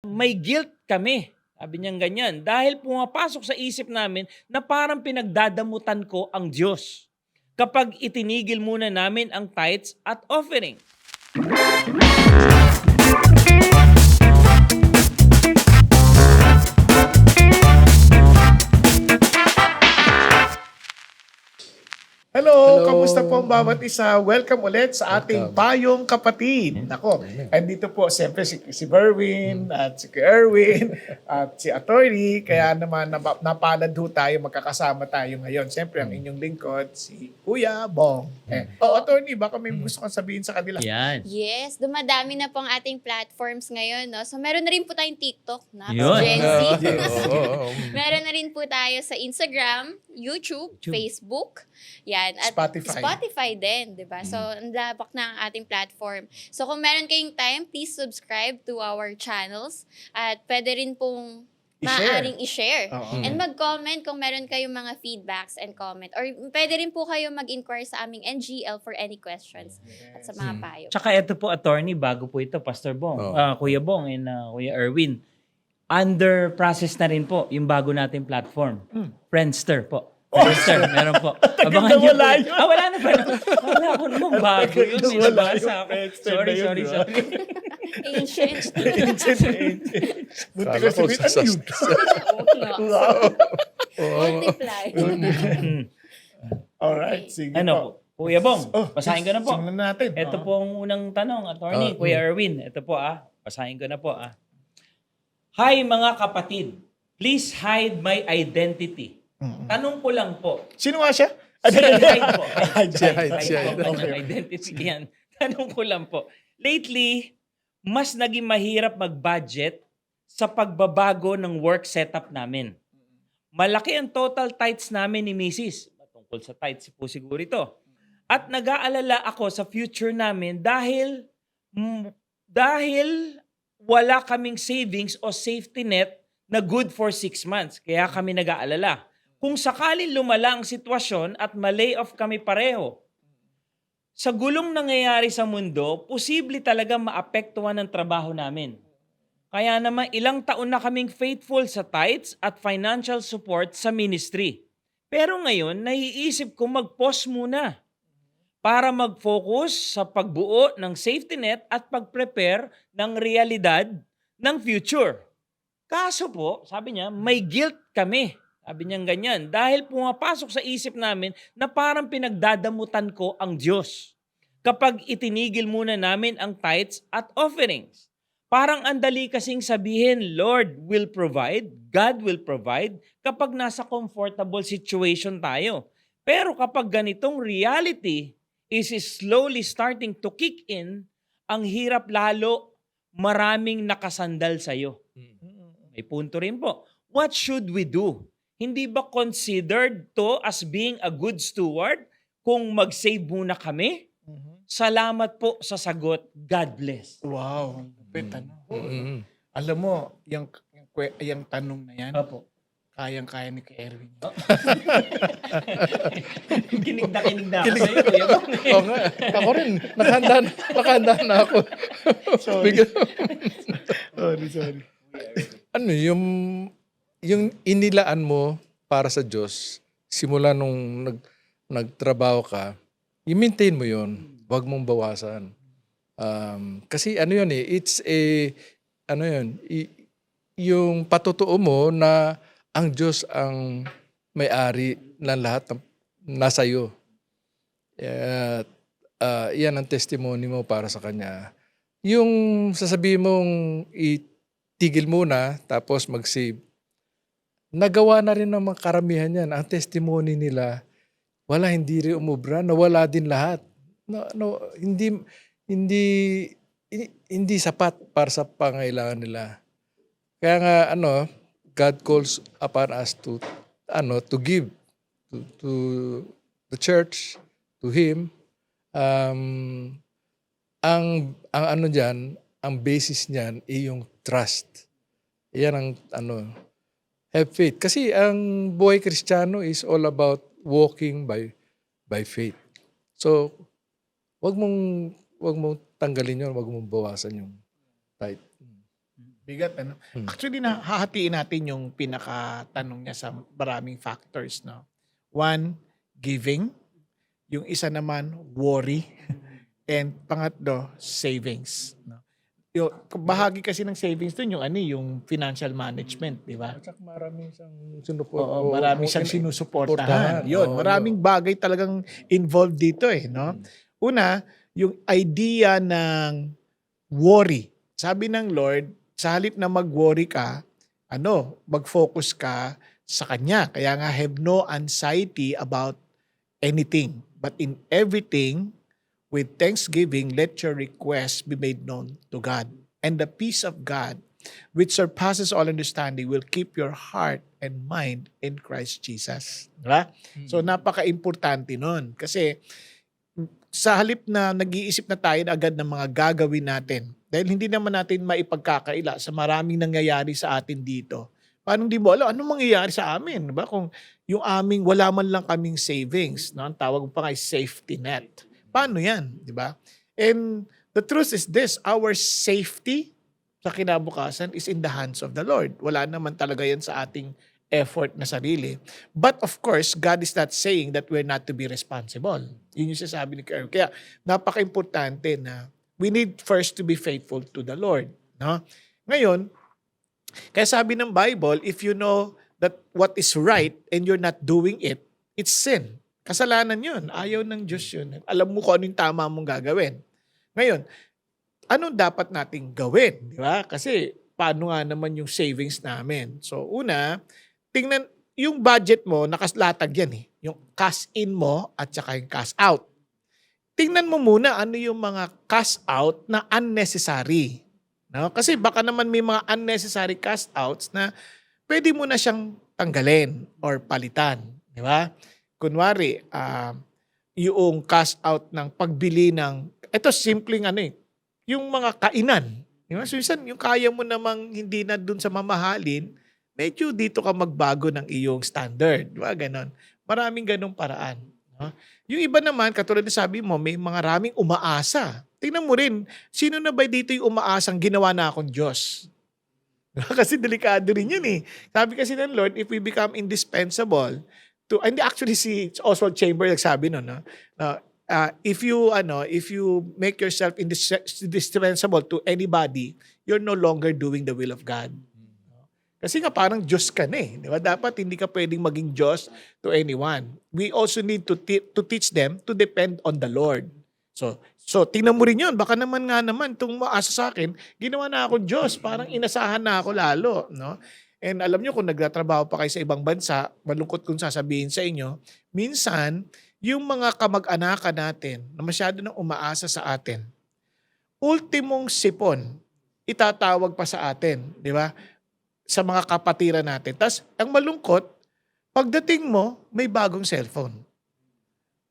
May guilt kami. Sabi niyang ganyan. Dahil pumapasok sa isip namin na parang pinagdadamutan ko ang Diyos kapag itinigil muna namin ang tithes at offering. Hello, Hello. kamusta po ang bawat isa? Welcome ulit sa ating Payong Kapatid. Nako, andito po siyempre si Berwin at si Erwin at si Attorney. Kaya naman napalad ho tayo, magkakasama tayo ngayon. Siyempre ang inyong lingkod, si Kuya Bong. Attorney, baka may gusto kang sabihin sa kanila. Yan. Yes, dumadami na po ang ating platforms ngayon, no? So, meron na rin po tayong TikTok, na Yun. Gen Z. Oo. Meron na rin po tayo sa Instagram, YouTube, Facebook, yan. At Spotify din, di ba? So, ang labak na ang ating platform. So, kung meron kayong time, please subscribe to our channels. At pwede rin pong maaaring i-share. Oo. And mag-comment kung meron kayong mga feedbacks and comment. Or pwede rin po kayo mag-inquire sa aming NGL for any questions at sa mga payo. Tsaka ito po, Attorney, bago po ito, Pastor Bong, Kuya Bong and Kuya Erwin. Under process na rin po yung bago nating platform. Friendster po. Friendster, meron po. Abangan niyo po. wala yun. Wala na pala. Wala ko naman bago yun. Wala Sinabasa yung ako. Friendster Sorry, na yun, sorry, di ba? sorry. Ancient. Buti ko sabihin, ano yun? Multiply. Alright, sige Ano, Kuya Bong, basahin ko na po. Simulan natin. Ito po ang unang tanong, Attorney, Kuya Erwin. Ito po basahin ko na po Hi mga kapatid, please hide my identity. Tanong ko lang po. Sino nga siya? Hide po. Hide. Kanyang identity yan. Tanong ko lang po. Lately, mas naging mahirap mag-budget sa pagbabago ng work setup namin. Malaki ang total tithes namin ni Mrs. Tungkol sa tithes po siguro ito. At nag-aalala ako sa future namin dahil wala kaming savings o safety net na good for 6 months. Kaya kami nag-aalala. Kung sakaling lumala ang sitwasyon at ma-layoff kami pareho, sa gulong nangyayari sa mundo, posible talaga maapektuhan ang trabaho namin. Kaya naman ilang taon na kaming faithful sa tithes at financial support sa ministry. Pero ngayon, naiisip ko mag-pause muna para mag-focus sa pagbuo ng safety net at pag-prepare ng realidad ng future. Kaso po, sabi niya, may guilt kami. Sabi niyang ganyan. Dahil pumapasok sa isip namin na parang pinagdadamutan ko ang Diyos kapag itinigil muna namin ang tithes at offerings. Parang andali kasing sabihin, Lord will provide, God will provide kapag nasa comfortable situation tayo. Pero kapag ganitong reality is slowly starting to kick in, ang hirap lalo, maraming nakasandal sa'yo. May punto rin po. What should we do? Hindi ba considered to as being a good steward kung mag-save muna kami? Salamat po sa sagot. God bless. Wow. Alam mo, yung tanong na yan, Opo. kayang-kaya ni Erwin. Kinig na ako sa'yo, Kuya Bong. Oo nga. Ako rin. Nakahanda na ako. Sorry. Sorry. Ano, yung inilaan mo para sa Diyos, simula nung nagtrabaho ka, i-maintain mo yon. Huwag mong bawasan. Kasi ano yun it's yung patutuo mo na ang Diyos ang may-ari ng lahat nasa iyo. Yan ang testimony mo para sa Kanya. Yung sasabihin mong itigil muna tapos mag-save, nagawa na rin ng mga karamihan yan. Ang testimony nila, hindi rin umubra, nawala din lahat. Hindi sapat para sa pangailangan nila. Kaya nga God calls upon us to give to the church, to Him. Ang ano diyan, ang basis niyan ay yung trust. Yan ang have faith. Kasi ang buhay Kristiyano is all about walking by faith. So, wag mong tanggalin yun, wag mong bawasan yung tithe. Bigat, ano? Actually, hahatiin natin yung pinaka-tanong niya sa maraming factors, no? One, giving. Yung isa naman, worry. And pangatlo, savings. No? Yung, bahagi kasi ng savings dun yung yung financial management, di ba? At saka maraming siyang Oo, marami siyang sinusuportahan. suportahan. Yun, Oo, maraming bagay talagang involved dito no? Una, yung idea ng worry. Sabi ng Lord, sa halip na mag-worry ka, mag-focus ka sa Kanya. Kaya nga, have no anxiety about anything. But in everything, with thanksgiving, let your requests be made known to God. And the peace of God, which surpasses all understanding, will keep your heart and mind in Christ Jesus. Diba? So, napaka-importante nun. Kasi, sa halip na nag-iisip na tayo na agad ng mga gagawin natin, dahil hindi naman natin maipagkakaila sa maraming nangyayari sa atin dito. Paano hindi mo alam, anong mangyayari sa amin? Diba? Kung yung aming, wala man lang kaming savings, no? Ang tawag pa nga ay safety net. Paano yan? Diba? And the truth is this, our safety sa kinabukasan is in the hands of the Lord. Wala naman talaga yan sa ating effort na sarili. But of course, God is not saying that we're not to be responsible. Yun yung sasabi ni Karen. Kaya napaka-importante na we need first to be faithful to the Lord. No? Ngayon, kaya sabi ng Bible, if you know that what is right and you're not doing it, it's sin. Kasalanan yun. Ayaw ng Diyos yun. Alam mo kung ano yung tama mong gagawin. Ngayon, ano dapat nating gawin? Di ba? Kasi paano nga naman yung savings namin? So una, tingnan, yung budget mo, nakalatag yan eh. Yung cash in mo at saka yung cash out. Tingnan mo muna ano yung mga cash out na unnecessary. No? Kasi baka naman may mga unnecessary cash outs na pwede mo na siyang tanggalin or palitan. Di ba? Kunwari, yung cash out ng pagbili ng, ito simpleng yung mga kainan. Di ba? So, yung kaya mo namang hindi na dun sa mamahalin, medyo dito ka magbago ng iyong standard. Di ba? Ganon. Maraming ganong paraan. No? Yung iba naman, katulad na sabi mo, may mga raming umaasa. Tingnan mo rin, sino na ba dito yung umaasang ginawa na akong Diyos? Kasi delikado rin yun eh. Sabi kasi ng Lord, if we become indispensable to, and actually si Oswald Chambers nagsabi no, if you make yourself indispensable to anybody, you're no longer doing the will of God. Kasi nga parang Diyos ka na eh. Di ba? Dapat hindi ka pwedeng maging Diyos to anyone. We also need to teach them to depend on the Lord. So tingnan mo rin yun. Baka naman itong maasa sa akin, ginawa na ako Diyos. Parang inasahan na ako lalo. No? And alam nyo, kung nagtatrabaho pa kayo sa ibang bansa, malungkot kung sasabihin sa inyo, minsan, yung mga kamag-anakan natin na masyado nang umaasa sa atin, ultimong sipon, itatawag pa sa atin. Di ba? Sa mga kapatiran natin. Tapos, ang malungkot, pagdating mo, may bagong cellphone.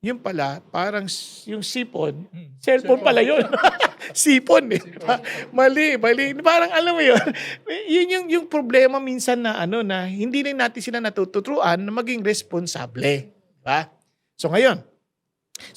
Yun pala, parang yung sipon, cellphone pala yun. Sipon eh. Mali. Parang alam mo yun. Yun yung problema minsan na na hindi na natin sila natuturuan na maging responsable. Diba? So ngayon,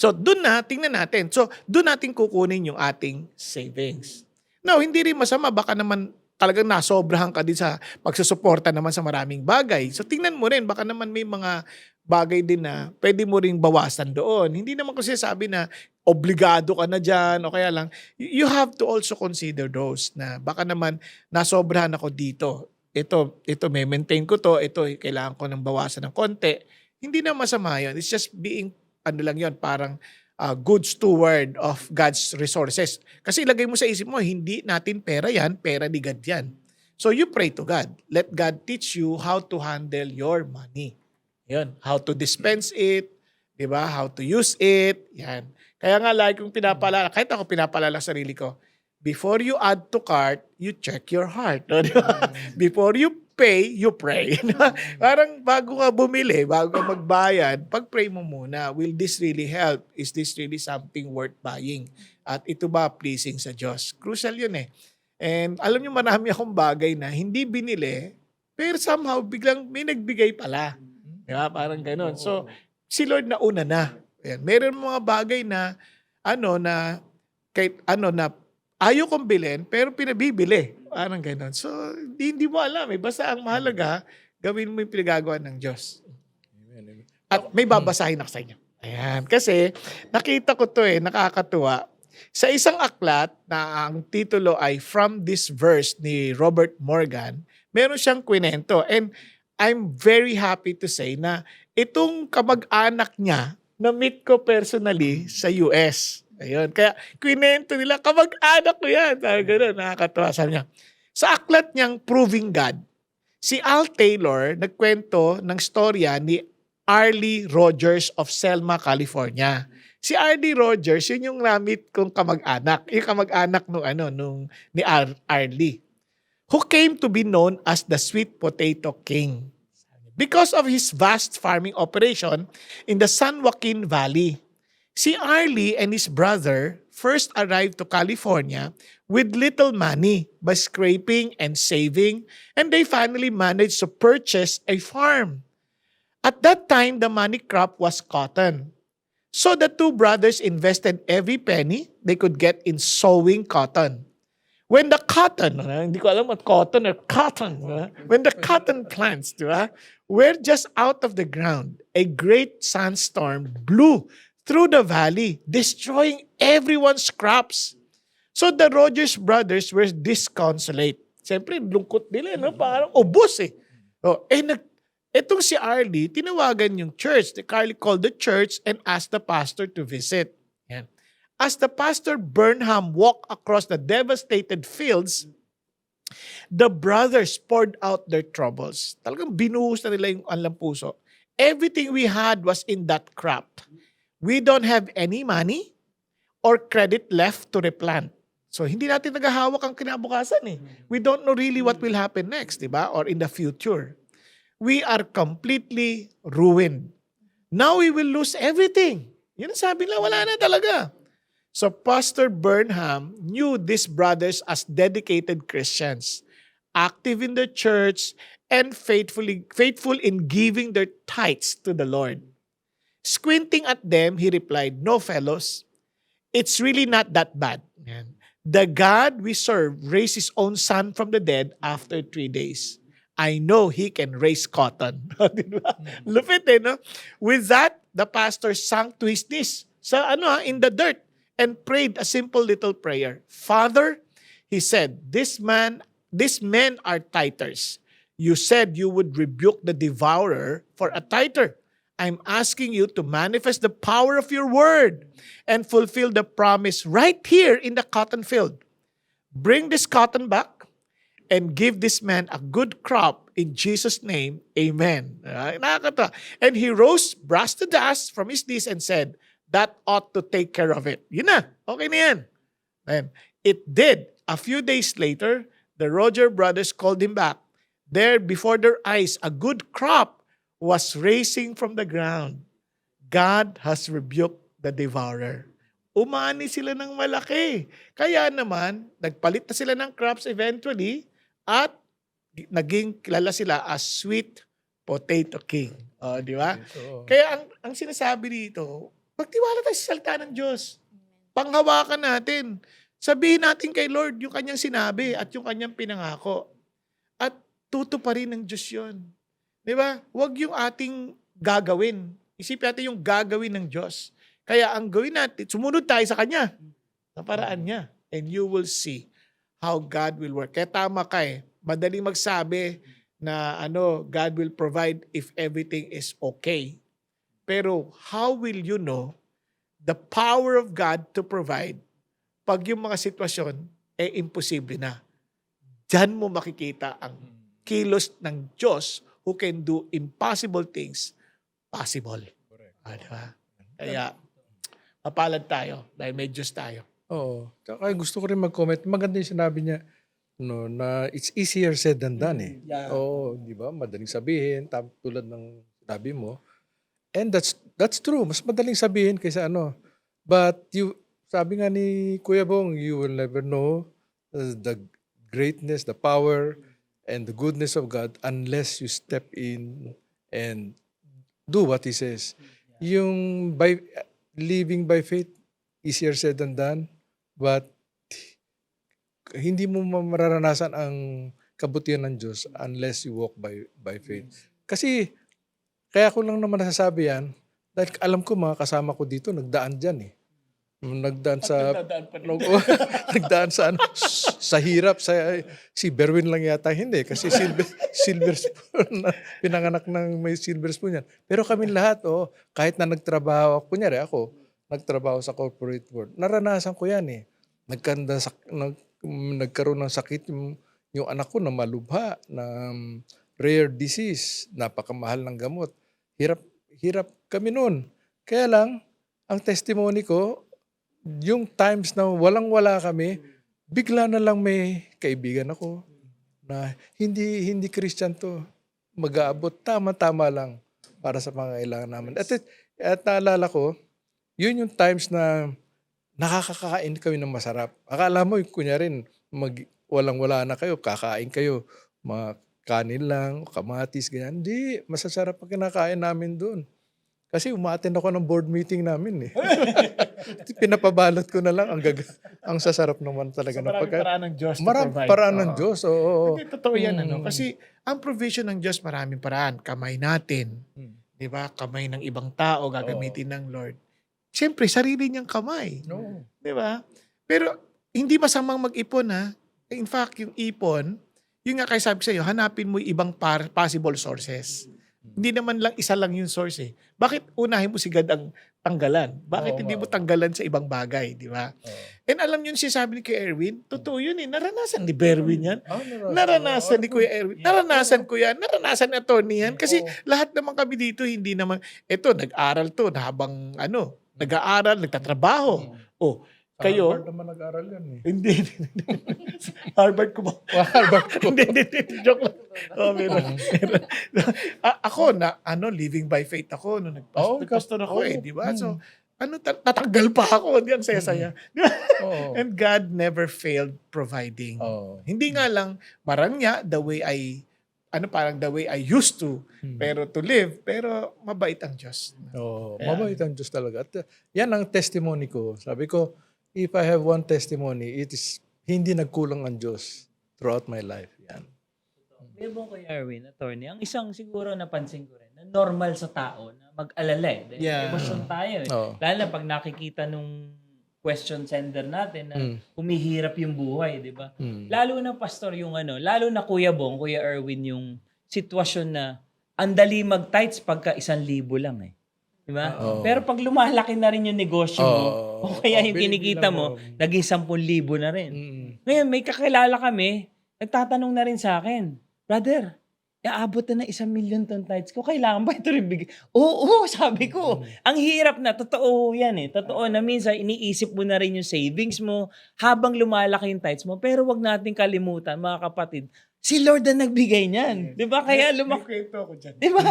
doon tingnan natin. So doon natin kukunin yung ating savings. Now, hindi rin masama. Baka naman talagang nasobrahan ka din sa pagsusuporta naman sa maraming bagay. So tingnan mo rin, baka naman may mga bagay din na pwede mo ring bawasan doon. Hindi naman kasi sabi na obligado ka na dyan o kaya lang. You have to also consider those na baka naman nasobrahan ako dito. Ito may maintain ko to. Ito, kailangan ko ng bawasan ng konti. Hindi na masama yun. It's just being, lang yun, parang good steward of God's resources. Kasi ilagay mo sa isip mo, hindi natin pera yan, pera ni God yan. So you pray to God. Let God teach you how to handle your money. Yan. How to dispense it, di ba? How to use it. Yan. Kaya nga lagi kong pinapalala, kahit ako pinapalala sa sarili ko, before you add to cart, you check your heart. No? Diba? Before you pay, you pray. Parang bago ka bumili, bago ka magbayad, pag-pray mo muna, will this really help? Is this really something worth buying? At ito ba pleasing sa Diyos? Crucial yun eh. And alam niyo, marami akong bagay na hindi binili, pero somehow biglang may nagbigay pala. Diba? Parang ganun. So, si Lord na una na. Ayan. Meron mga bagay na na ayaw kong bilhin, pero pinabibili. Parang ganon. So, hindi mo alam eh. Basta ang mahalaga, gawin mo yung pinagagawa ng Diyos. Amen. At may babasahin ako sa inyo. Ayan. Kasi nakita ko to nakakatuwa. Sa isang aklat na ang titulo ay From This Verse ni Robert Morgan, meron siyang kwento. And I'm very happy to say na itong kamag-anak niya, na-meet ko personally sa US. Ayun. Kaya kwento nila, kamag-anak ko yan. Sabi gano'n, nakakatuwa. Sabi niya, sa aklat niyang Proving God, si Al Taylor nagkwento ng storya ni Arlie Rogers of Selma, California. Si Arlie Rogers, yun yung namit kong kamag-anak. Yung kamag-anak ni Arlie, who came to be known as the Sweet Potato King because of his vast farming operation in the San Joaquin Valley. Si Arlie and his brother first arrived to California with little money by scraping and saving, and they finally managed to purchase a farm. At that time, the money crop was cotton. So the two brothers invested every penny they could get in sowing cotton. When the cotton, hindi ko alam what cotton or cotton, when the cotton plants were just out of the ground, a great sandstorm blew through the valley, destroying everyone's crops. So the Rogers brothers were disconsolate. Siyempre, lungkot nila, parang ubos eh. Itong si Arlie, tinawagan yung church. Carly called the church and asked the pastor to visit. Yan. As the pastor Burnham walked across the devastated fields, the brothers poured out their troubles. Talagang binuhos na nila yung anlang puso. Everything we had was in that crop. We don't have any money or credit left to replant. So, hindi natin naghahawak ang kinabukasan eh. We don't know really what will happen next, diba? Or in the future. We are completely ruined. Now we will lose everything. Yun ang sabi nila, wala na talaga. So Pastor Burnham knew these brothers as dedicated Christians, active in the church, and faithful in giving their tithes to the Lord. Squinting at them, he replied, "No, fellows, it's really not that bad. The God we serve raised His own Son from the dead after 3 days. I know He can raise cotton." Diba? Lupit no? With that, the pastor sank to his knees in the dirt and prayed a simple little prayer. "Father," he said, these men are tithers. You said you would rebuke the devourer for a tither. I'm asking you to manifest the power of your word and fulfill the promise right here in the cotton field. Bring this cotton back and give this man a good crop in Jesus' name. Amen. Nakakatawa. And he rose, brushed the dust from his knees and said, "That ought to take care of it." Yun na. Okay na yan. And it did. A few days later, the Roger brothers called him back. There, before their eyes, a good crop was raising from the ground. God has rebuked the devourer. Umani sila ng malaki. Kaya naman, nagpalit na sila ng crops eventually, at naging kilala sila as Sweet Potato King. Di ba? Kaya ang sinasabi dito, magtiwala tayo sa salita ng Diyos. Panghawakan natin. Sabihin natin kay Lord yung kanyang sinabi at yung kanyang pinangako. At tutuparin ng Diyos yun. Di ba? Huwag yung ating gagawin. Isipin natin yung gagawin ng Diyos. Kaya ang gawin natin, sumunod tayo sa Kanya. Sa paraan niya. And you will see how God will work. Kaya tama ka madaling magsabi na God will provide if everything is okay. Pero how will you know the power of God to provide pag yung mga sitwasyon imposible na? Diyan mo makikita ang kilos ng Diyos who can do impossible things possible. Diba? Kaya mapalad tayo dahil may Diyos tayo. Oo. Tsaka gusto ko rin mag-comment. Maganda yung sinabi niya na it's easier said than done eh. Yeah. Oo, di ba? Madaling sabihin, tulad ng sabi mo. And that's true. Mas madaling sabihin kaysa But sabi nga ni Kuya Bong, you will never know the greatness, the power, and the goodness of God unless you step in and do what He says. Yung living by faith, easier said than done. But hindi mo mararanasan ang kabutihan ng Diyos unless you walk by faith. Kasi kaya ko lang naman nasasabi yan dahil alam ko mga kasama ko dito nagdaan dyan eh. Nagdaan sa Nagdadaan pa rin. nagdaan sa sa hirap si Berwin lang yata hindi kasi silver spoon na pinanganak ng may silver spoon yan. Pero kami lahat kahit na nagtrabaho kunyari ako nagtrabaho sa corporate world. Naranasan ko yan eh. Nagkaroon ng sakit yung anak ko na malubha na rare disease, napakamahal ng gamot. Hirap kami noon. Kaya lang ang testimony ko yung times na walang-wala kami, bigla na lang may kaibigan ako na hindi Christian to. Mag-aabot tama-tama lang para sa pangangailangan namin. At naalala ko, yun yung times na nakakakain kami ng masarap. Akala mo, kunyari, walang-wala na kayo, kakain kayo, mga kanin lang, kamatis, ganyan. Hindi, masasarap ang kinakain namin doon. Kasi umattend ako ng board meeting namin eh. Pinapabalot ko na lang ang sasarap naman talaga So, ng maraming pagkain. paraan ng Diyos to Maraming provide. paraan ng Oo. Diyos. Oo. Hindi, totoo yan. Mm. Kasi ang provision ng Diyos, maraming paraan. Kamay natin. Di ba? Kamay ng ibang tao, gagamitin ng Lord. Siyempre, sarili niyang kamay. No. Di ba? Pero, hindi masamang mag-ipon ha. In fact, yung ipon, yung nga kaya sabi ko sa'yo, hanapin mo yung ibang possible sources. Hindi naman lang isa lang yung source eh. Bakit unahin mo si God ang tanggalan? Bakit Oo, hindi mo oo. tanggalan sa ibang bagay, di ba? Oo. And alam yun sinasabi ni Kuya Erwin, totoo yun eh. Naranasan ni Berwin yan. Naranasan Naranasan ni Kuya Erwin. Naranasan ko yan. Naranasan ni attorney yan. Kasi lahat naman kami dito, hindi naman, eto, nag-aral to na habang nag-aaral, nagtatrabaho. Oh, kayo, Harvard naman nag-aral yan eh. hindi. Harvard ko ba? Harvard ko. Hindi. Joke lang. Oh, meron. Ako na, living by faith ako. Nung nagpastor ako di ba? So, tatanggal pa ako. Hindi, ang saya-saya. Oo. And God never failed providing. Oo. Hindi nga lang marangya the way the way I used to, pero to live, pero mabait ang Diyos. Oo, Kaya- mabait ang Diyos talaga. At yan ang testimony ko. Sabi ko, if I have one testimony, it is hindi nagkulang ang Diyos throughout my life. Yan. Bebo ko Erwin, attorney, ang isang siguro napansin ko rin, na normal sa tao na mag-alala eh. Dahil Yeah. emosyon tayo eh. Oo. Lalo na pag nakikita nung question sender natin na Mm. humihirap yung buhay, di ba? Mm. Lalo na pastor yung lalo na Kuya Bong, Kuya Erwin yung sitwasyon na andali mag-tights pagka 1,000 lang eh. Di ba? Oo. Pero pag lumalaki na rin yung negosyo mo, Oo. o kaya yung Oo, kinikita mo, bilang naging 10,000 na rin. Mm. Ngayon, may kakilala kami, nagtatanong na rin sa akin, Brother, aabot na ng 1,000,000 tong tights ko. Kailangan ba ito rin bigay? Oo, sabi ko. Ang hirap na. Totoo yan eh. Totoo na minsan iniisip mo na rin yung savings mo habang lumalaki yung tights mo. Pero wag nating kalimutan, mga kapatid, si Lord ang nagbigay niyan. Di ba? Kaya lumaki. May kwento ako dyan. Di ba?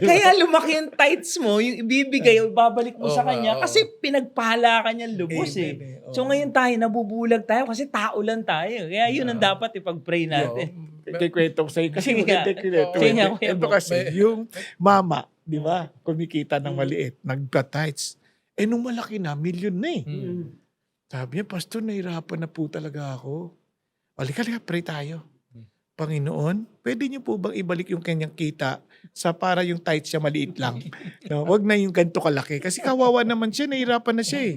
Kaya lumaki yung tights mo, yung ibibigay, ibabalik mo sa Oo, kanya. oo. Kasi pinagpala ka niyang lubos Amen, eh. Oo. So ngayon tayo, nabubulag tayo kasi tao lang tayo. Kaya yun ang dapat ipag-pray natin. Kikwento ko sa'yo. Kasi Sige maganda nga. kikwento. Sige nga, Kuya Ito Bong. kasi, yung mama, di ba, kumikita ng maliit, nagpa-tights. Nung malaki na, million na eh. Mm. Sabi niya, Pastor, nahirapan na po talaga ako. Halika, pray tayo. Panginoon, pwede niyo po bang ibalik yung kanyang kita sa para yung tights siya maliit lang? No, wag na yung ganito kalaki. Kasi kawawa naman siya, nahirapan na siya eh.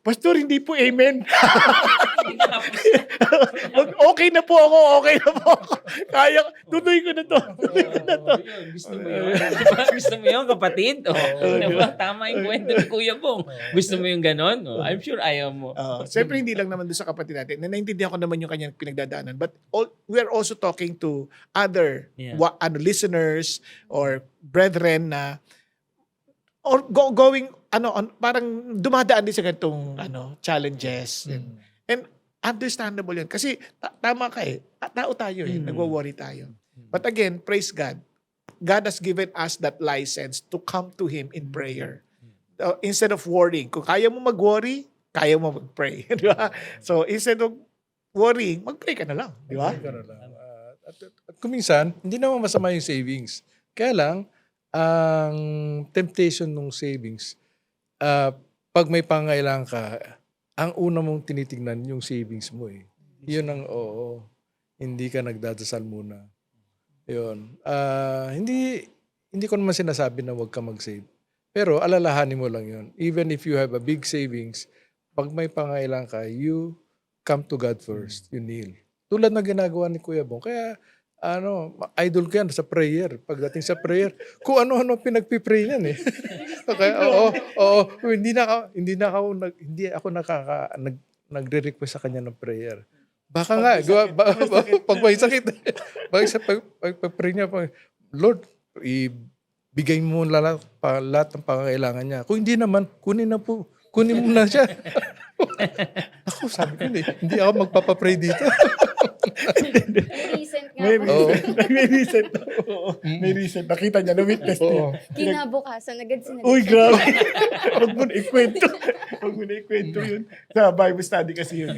Pastor, hindi po amen. Okay na po ako. Kaya, tuloy ko na to. Gusto mo yun? Gusto mo yun, kapatid? Diba? Tama yung kwento ni Kuya Bong. Gusto mo yung ganon? I'm sure ayaw mo. Siyempre, hindi lang naman doon sa kapatid natin. Naintindihan ko naman yung kanyang pinagdadaanan. But we are also talking to other Yeah. listeners or brethren na or going parang dumadaan din sa ganitong challenges. And understandable yun. Kasi tama ka eh. Tao tayo eh. Nagwo-worry tayo. But again, praise God. God has given us that license to come to Him in prayer. Instead of worrying. Kung kaya mo mag-worry, kaya mo mag-pray. Di ba? So, instead of worrying, mag-pray ka na lang. Di ba? At kuminsan, hindi naman masama yung savings. Kaya lang, ang temptation ng savings, pag may pangailangan ka, ang una mong tinitingnan yung savings mo eh. Yun ang oo. Hindi ka nagdadasal muna. Yun. Hindi ko naman sinasabi na huwag ka mag-save. Pero alalahanin mo lang yun. Even if you have a big savings, pag may pangailangan ka, you come to God first. You kneel. Tulad na ginagawa ni Kuya Bong. Kaya idol ko yan sa prayer. Pagdating sa prayer, kung ano-ano pinagpipray niyan eh. Okay, oo. Hindi ako nagre-request sa kanya ng prayer. Baka nga, pag may sakit. Pag-pray niya, Lord, ibigay mo lahat ng pangangailangan niya. Kung hindi naman, kunin mo na siya. Ako, sabi ko, hindi ako magpapapray dito. Recent nga May po. recent. Oo. May recent. Nakita niya, na-witness niya. Kinabukasan, agad sinabi. Uy, grabe. Huwag mo na ikwento. Huwag mo na ikwento yun. Sa Bible study kasi yun.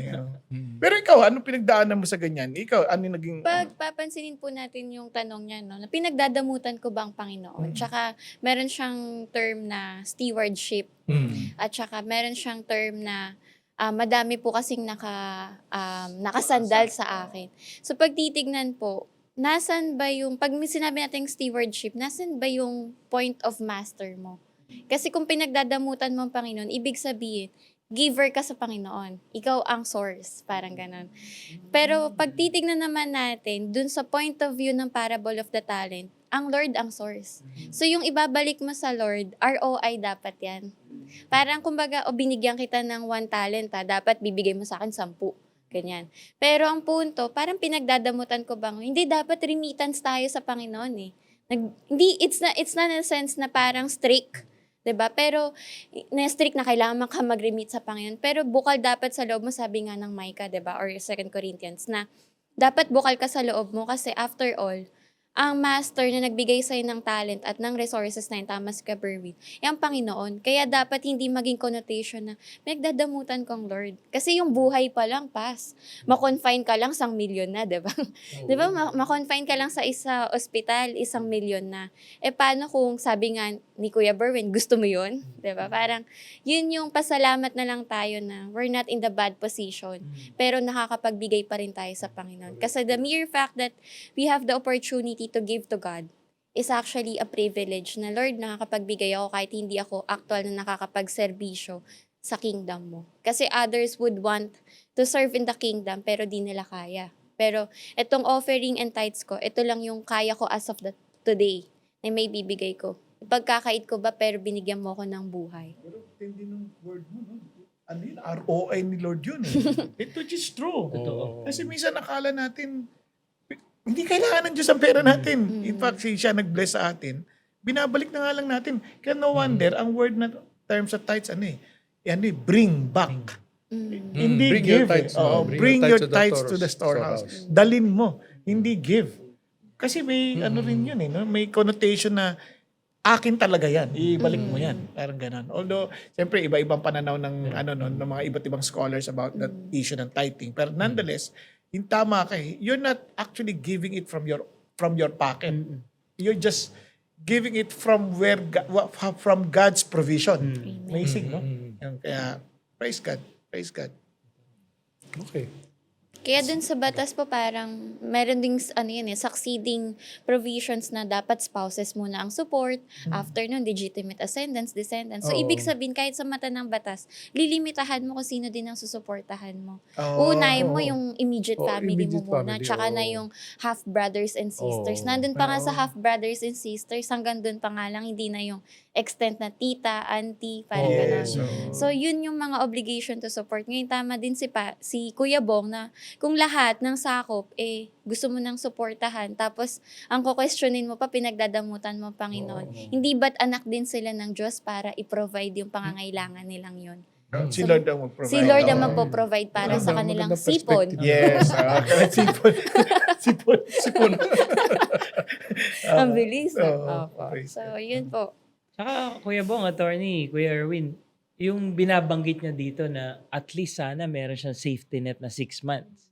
Pero ikaw, anong pinagdaanan mo sa ganyan? Ikaw, ano yung naging... Papansinin po natin yung tanong niya, no? Na pinagdadamutan ko ba ang Panginoon? Tsaka meron siyang term na stewardship. At tsaka meron siyang term na madami po kasing nakasandal sa akin. So pag titignan po, nasan ba yung, pag sinabi natin stewardship, nasan ba yung point of master mo? Kasi kung pinagdadamutan mo ang Panginoon, ibig sabihin, giver ka sa Panginoon. Ikaw ang source. Parang ganon. Pero pag titignan naman natin, dun sa point of view ng parable of the talent, ang Lord ang source. So yung ibabalik mo sa Lord, ROI dapat yan. Parang kumbaga, binigyan kita ng 1 talent, dapat bibigay mo sa akin 10. Ganyan. Pero ang punto, parang pinagdadamutan ko bang, hindi dapat remittance tayo sa Panginoon eh. Hindi, it's not in a sense na parang strict. 'Di ba? Pero na-strict na kailangan ka mag-remit sa Panginoon. Pero bukal dapat sa loob mo, sabi nga ng Micah, 'di ba? Or 2 Corinthians, na dapat bukal ka sa loob mo kasi after all, ang master na nagbigay sa'yo ng talent at ng resources na yun, tama si Berwin, ang Panginoon. Kaya dapat hindi maging connotation na nagdadamutan kong Lord. Kasi yung buhay pa lang, ma-confine ka lang 1 milyon na, di ba? Di ba? Ma-confine ka lang sa isa ospital, 1 milyon na. Paano kung sabi nga ni Kuya Berwin, gusto mo yun? Di ba? Parang, yun yung pasalamat na lang tayo na we're not in the bad position, pero nakakapagbigay pa rin tayo sa Panginoon. Kasi the mere fact that we have the opportunity to give to God is actually a privilege na, Lord, nakakapagbigay ako kahit hindi ako actual na nakakapagserbisyo sa kingdom mo. Kasi others would want to serve in the kingdom pero di nila kaya. Pero itong offering and tithes ko, ito lang yung kaya ko as of today na may bibigay ko. Pagkakait ko ba pero binigyan mo ako ng buhay. Pero hindi nung word mo, no? Ano yun? ROI ni Lord yun eh. It which is true. Totoo. Kasi minsan nakala natin, hindi kailangan ng Diyos ang pera natin. In fact, siya nag-bless sa atin, binabalik na nga lang natin. Kaya no wonder, ang word na terms of tithes, bring back. Hindi Bring give. your tithes, Bring your tithes to the storehouse. Dalin mo. Hindi give. Kasi may rin yun no? May connotation na akin talaga yan. Ibalik mo yan. Parang ganun. Although, siyempre, iba-ibang pananaw ng, ng mga iba't ibang scholars about that issue ng tithing. Pero nonetheless, yung tama ka, you're not actually giving it from your pocket. You're just giving it from from God's provision. Amazing, no? Kaya, praise God. Praise God. Okay. Kaya dun sa batas po parang meron ding succeeding provisions na dapat spouses muna ang support, after nun legitimate ascendants, descendants. So ibig sabihin kahit sa mata ng batas, lilimitahan mo kung sino din ang susuportahan mo. Unahin mo yung immediate family mo muna, tsaka na yung half brothers and sisters. Nandun pa nga sa half brothers and sisters, hanggang dun pa nga lang, hindi na yung extent na tita, auntie, parang gano'n. So yun yung mga obligation to support. Ngayon tama din si Kuya Bong na kung lahat ng sakop, gusto mo nang suportahan, tapos ang kukwestiyonin mo pa, pinagdadamutan mo, Panginoon. Hindi ba't anak din sila ng Diyos para i-provide yung pangangailangan nilang yun? Si Lord ang mag-provide. Si Lord ang magpo-provide para sa kanilang sipon. Yes. Sipon. Ang bilis. Praise So, yun po. Saka, Kuya Bong, attorney, Kuya Erwin, yung binabanggit niya dito na at least sana meron siyang safety net na 6 months.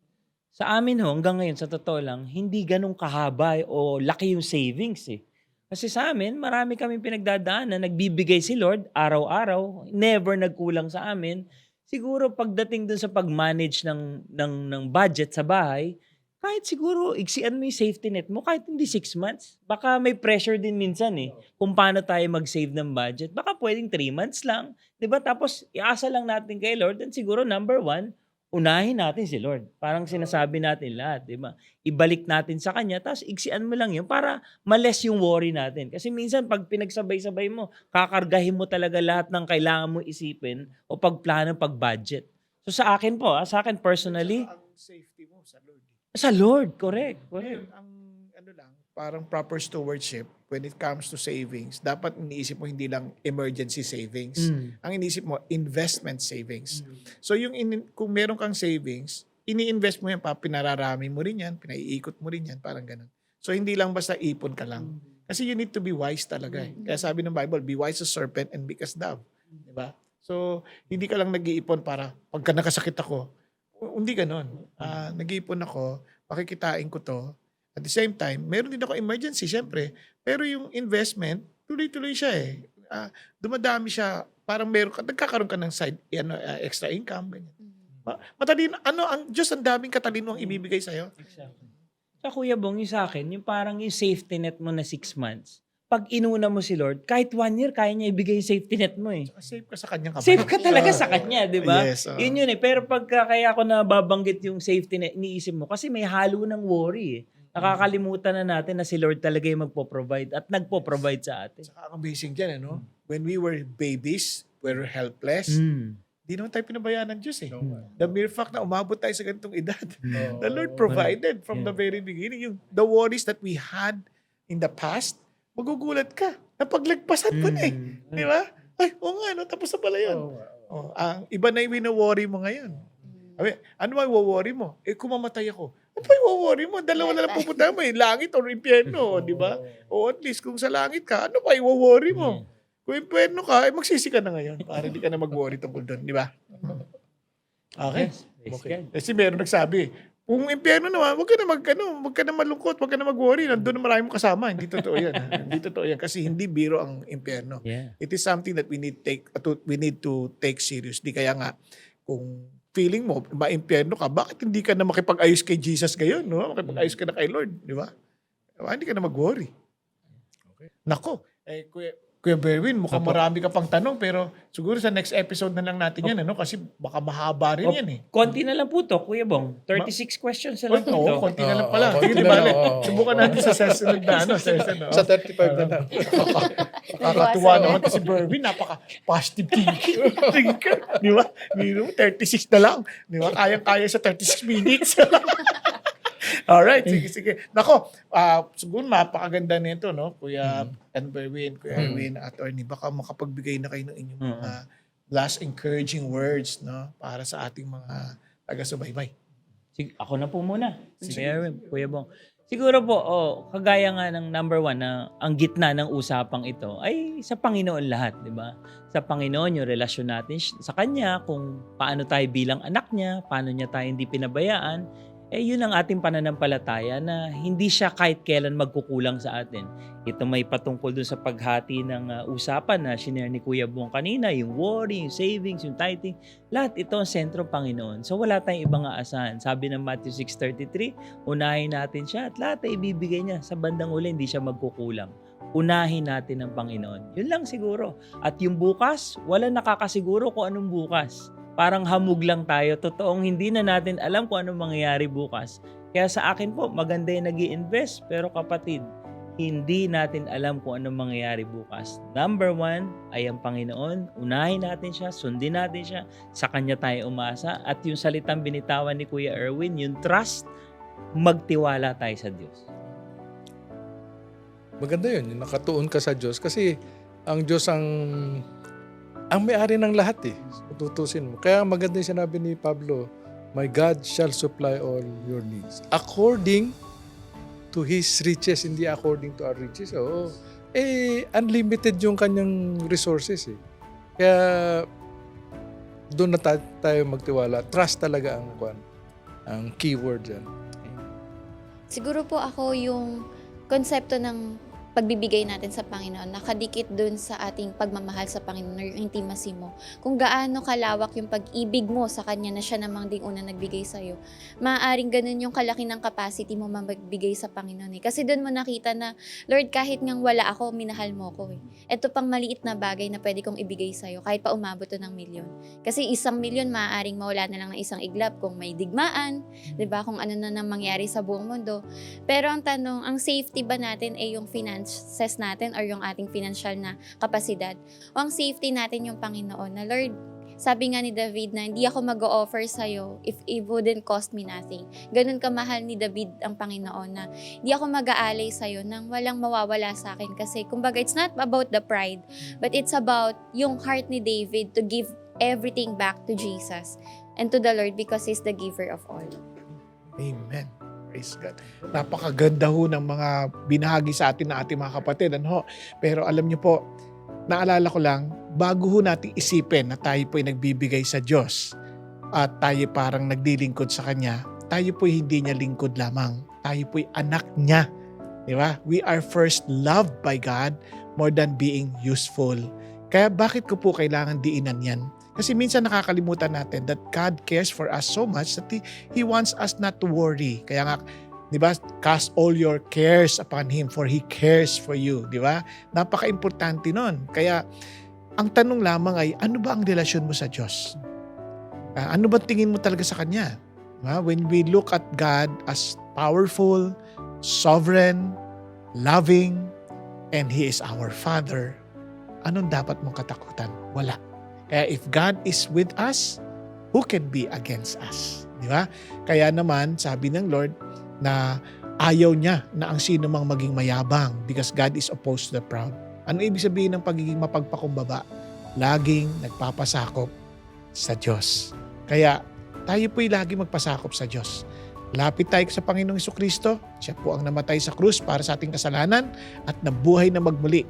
Sa amin hanggang ngayon, sa totoo lang, hindi ganun kahaba o laki yung savings eh. Kasi sa amin, marami kaming pinagdadaan na nagbibigay si Lord araw-araw, never nagkulang sa amin. siguro pagdating dun sa pag-manage ng budget sa bahay, kahit siguro iksian mo yung safety net mo kahit hindi 6 months. Baka may pressure din minsan kung paano tayo mag-save ng budget. Baka pwedeng 3 months lang, 'di ba? Tapos iasa lang natin kay Lord, and siguro number 1, unahin natin si Lord. Parang sinasabi natin lahat, 'di ba? Ibalik natin sa kanya, tapos iksian mo lang 'yun para ma-less yung worry natin. Kasi minsan pag pinagsabay-sabay mo, kakargahin mo talaga lahat ng kailangan mo isipin o pagplano, pag-budget. So sa akin po, sa akin personally, Ang safety mo sa Lord. sa Lord, correct. Ngayon, ang ano lang, parang proper stewardship when it comes to savings, dapat iniisip mo hindi lang emergency savings. Ang iniisip mo, investment savings. So kung meron kang savings, ini-invest mo yan, pinararami mo rin yan, pinaiikot mo rin yan, parang ganun. So hindi lang basta ipon ka lang. Kasi you need to be wise talaga. Kaya sabi ng Bible, be wise as serpent and meek as dove. Diba? So hindi ka lang nag-iipon para pagka nakasakit ako, hindi ganun. Nag-iipon ako, makikitain ko to. At the same time, meron din ako emergency, syempre. Pero yung investment, tuloy-tuloy siya eh. Dumadami siya. Parang nagkakaroon ka ng side, extra income. Ganyan. Matalino, ang Diyos ang daming katalino ang ibibigay sa'yo. Exactly. Sa Kuya Bong, yung sa akin, yung parang yung safety net mo na 6 months, pag inuna mo si Lord, kahit 1 year, kaya niya ibigay yung safety net mo eh. Safe ka sa kanyang kamay. Safe ka talaga sa kanya, di ba? Yes. Yun eh. Pero pagka kaya ako nababanggit yung safety net, iniisip mo, kasi may halo ng worry eh. Nakakalimutan na natin na si Lord talaga yung magpo-provide at nagpo-provide sa atin. Saka ang amazing dyan, when we were babies, we were helpless, di naman tayo pinabayaan ng Diyos eh. The mere fact na umabot tayo sa ganitong edad, the Lord provided from the very beginning. The worries that we had in the past, magugulat ka. Napaglagpasan mo na eh. Di ba? Ay, nga, tapos na pala yun. Ang iba na yung wino-worry mo ngayon. Ano ba yung worry mo? Kung mamatay ako, ano ba yung worry mo? Dalawa na lang pupunta mo eh, langit or impyerno, di ba? O at least kung sa langit ka, ano ba yung worry mo? Kung impyerno ka, magsisi ka na ngayon para hindi ka na mag-worry tungkol doon, di ba? Okay. Okay. Kasi meron nagsabi, kung impyerno naman, wag ka na malungkot, wag ka na mag-worry, nandun na marami mong kasama. Hindi totoo yan. Hindi totoo yan kasi hindi biro ang impyerno. Yeah. It is something that we need to take seriously. Kaya nga, kung feeling mo, ma-impyerno ka, bakit hindi ka na makipag-ayos kay Jesus ngayon? No? Makipag-ayos ka na kay Lord, di ba? Hindi ka na mag-worry. Okay. Nako, Kuya Berwin, mukhang marami ka pang tanong, pero siguro sa next episode na lang natin yan, kasi baka mahaba rin yan eh. Konti na lang po to, Kuya Bong. 36 questions na lang po to. Konti na lang pala. konti Sige, di na ba? lang, oo. Subukan natin sa susunod na session. Sa 35 na lang. Nakakatuwa naman si Berwin, napaka-positive thinker. Di ba? 36 na lang. Di ba? Kayang-kaya sa 36 minutes. Alright, sige. Nako, siguro napakaganda nito, no? Kuya Berwin, Kuya Erwin, Attorney, baka makapagbigay na kayo ng inyong mga last encouraging words, no? Para sa ating mga taga-subaybay. Ako na po muna. Kuya Bong. Siguro po, kagaya nga ng number 1 na ang gitna ng usapang ito ay sa Panginoon lahat, di ba? Sa Panginoon, yung relasyon natin sa Kanya, kung paano tayo bilang anak niya, paano niya tayo hindi pinabayaan, yun ang ating pananampalataya na hindi siya kahit kailan magkukulang sa atin. Ito may patungkol dun sa paghati ng usapan na shinare ni Kuya Bong kanina, yung worry, yung savings, yung tithing, lahat ito ang sentro Panginoon. So wala tayong ibang aasahan. Sabi ng Matthew 6:33, unahin natin siya at lahat ay ibibigay niya. Sa bandang uli, hindi siya magkukulang. Unahin natin ang Panginoon. Yun lang siguro. At yung bukas, wala nakakasiguro kung anong bukas. Parang hamog lang tayo. Totoong hindi na natin alam kung anong mangyayari bukas. Kaya sa akin po, maganda yung nag-i-invest. Pero kapatid, hindi natin alam kung anong mangyayari bukas. Number 1 ay ang Panginoon. Unahin natin siya, sundin natin siya. Sa Kanya tayo umasa. At yung salitang binitawan ni Kuya Erwin, yung trust, magtiwala tayo sa Diyos. Maganda yun, yung nakatuon ka sa Diyos. Kasi ang Diyos ang may-ari ng lahat eh. Tutusin mo. Kaya maganda yung sinabi ni Pablo, my God shall supply all your needs. According to His riches, hindi according to our riches. Unlimited yung kanyang resources eh. Kaya doon na tayo magtiwala. Trust talaga ang keyword dyan. Siguro po ako yung konsepto ng pagbibigay natin sa Panginoon, nakadikit dun sa ating pagmamahal sa Panginoon or yung intimacy mo. Kung gaano kalawak yung pag-ibig mo sa Kanya na siya namang ding una nagbigay sa'yo, maaaring ganun yung kalaki ng capacity mo magbigay sa Panginoon. Kasi dun mo nakita na, Lord, kahit ngang wala ako, minahal mo ko. Ito pang maliit na bagay na pwede kong ibigay sa'yo, kahit pa umabot to ng 1,000,000. Kasi 1,000,000 maaaring mawala na lang ng isang iglap kung may digmaan, 'di ba? Kung ano na nang mangyari sa buong mundo. Pero ang tanong, ang safety ba natin ay yung finances natin or yung ating financial na kapasidad? O ang safety natin yung Panginoon na, Lord, sabi nga ni David na hindi ako mag-o-offer sa'yo if it wouldn't cost me nothing. Ganun kamahal ni David ang Panginoon na hindi ako mag-aalay sa'yo nang walang mawawala sa akin. Kasi kumbaga, it's not about the pride, but it's about yung heart ni David to give everything back to Jesus and to the Lord because He's the giver of all. Amen. Praise God. Napakaganda ho ng mga binahagi sa atin na ating mga kapatid. Ano? Pero alam niyo po, naalala ko lang, bago ho natin isipin na tayo po'y nagbibigay sa Diyos at tayo parang nagdilingkod sa Kanya, tayo po'y hindi niya lingkod lamang. Tayo po'y anak niya. Di ba? We are first loved by God more than being useful. Kaya bakit ko po kailangan diinan yan? Kasi minsan nakakalimutan natin that God cares for us so much that He wants us not to worry. Kaya nga, di ba, cast all your cares upon Him for He cares for you. Di ba? Napaka-importante nun. Kaya, ang tanong lamang ay, ano ba ang relasyon mo sa Diyos? Ano ba tingin mo talaga sa Kanya? Diba? When we look at God as powerful, sovereign, loving, and He is our Father, anong dapat mong katakutan? Wala. Kaya if God is with us, who can be against us? Di ba? Kaya naman, sabi ng Lord na ayaw niya na ang sino mang maging mayabang because God is opposed to the proud. Ano ibig sabihin ng pagiging mapagpakumbaba? Laging nagpapasakop sa Diyos. Kaya tayo po'y lagi magpasakop sa Diyos. Lapit tayo sa Panginoong Jesucristo. Siya po ang namatay sa krus para sa ating kasalanan at nabuhay na magmuli.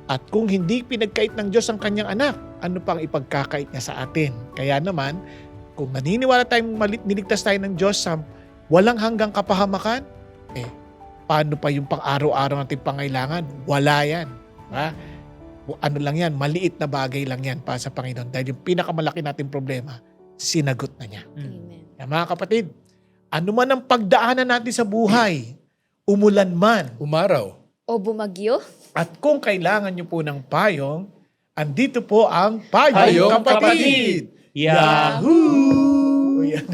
At kung hindi pinagkait ng Diyos ang kanyang anak, ano pang ipagkakait niya sa atin? Kaya naman, kung naniniwala tayong niligtas tayo ng Diyos sa walang hanggang kapahamakan, paano pa yung pang-araw-araw nating pangailangan? Wala yan. Ha? Ano lang yan, maliit na bagay lang yan para sa Panginoon. Dahil yung pinakamalaki nating problema, sinagot na niya. Amen. Kaya mga kapatid, ano man ang pagdaanan natin sa buhay, umulan man, Umaraw. O bumagyo? at kung kailangan nyo po ng payong, andito po ang Payong Payong Kapatid! Yahoo! Yan.